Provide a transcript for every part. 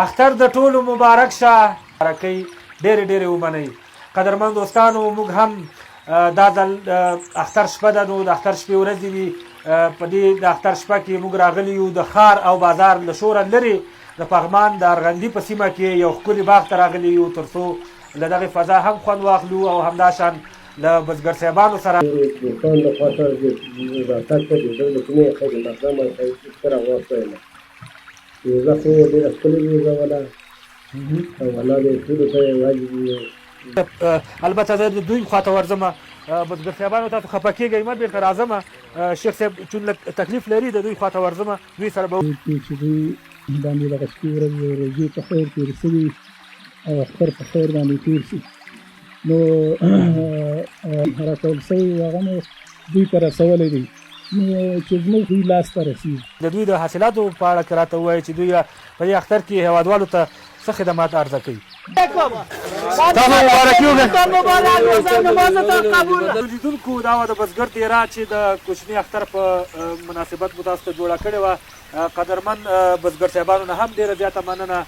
اختر د ټولو مبارک شه. برکې ډېرې ډېرې ومنئ. قدرمن دوستانو، موږ هم دا ځل اختر شپه ده، نو د اختر شپې ورځې وي. په دې د اختر شپه کې موږ راغلي یو د ښار او بازار له شوره لرې د پغمان د ارغندي په سیمه کې یو ښکلي باغ ته راغلي یو، تر څو له دغې فضا هم خوند واخلو او همداشان له بزګر صاحبانو سره دوستان لخوا سره د راتګ ته د زړه له کومې خیر مقدم او ښه راواستویمه. روژه خو ډېره ښکلې روژه وله او الله دې ټولو ته یې واجب وي. البته زه د دوی خواته ورځم. بزګر صاحبانو تاسو خفه کېږئ مه، بېرته راځم. شیخ صاحب چون لږ تکلیف لري، د دوی خواته ورځم. دوی سره به چې دوی باندې دغه شپې ورځې روژې په خیر تېرې شوي او اختر په خیر باندې تېر شي، نو راټول شوی هغه مو دوی ته رسولی دی، نو چې زموږ دوی لاس ته رسېږي. د دوی د حاصلاتو په اړه که راته ووایي چې دوی په دې اختر کې هېوادوالو ته څه خدمات عرضه کوي. لیدونکو، دا وه د بزګر دیره چې د کوچني اختر په مناسبت مو تاسو ته جوړه کړې وه. قدرمن بزګر صاحبانو نه هم ډېره زیاته مننه.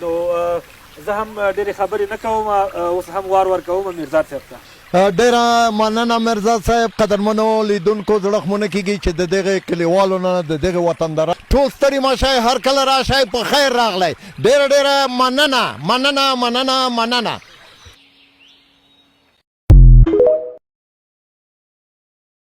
نو زه هم ډېرې خبرې نه کوم، اوس هم وار ورکوم میرزاد صاحب ته. ډیره مننه میرزاد صاحب. قدرمنو لیدونکو، زړه خو نه کېږي چې د دغې کلیوالو نه د دغې وطنداران ټول ستړي مه شئ، هر کله راشئ، په خیر راغلی. ډیره ډیره مننه مننه مننه مننه.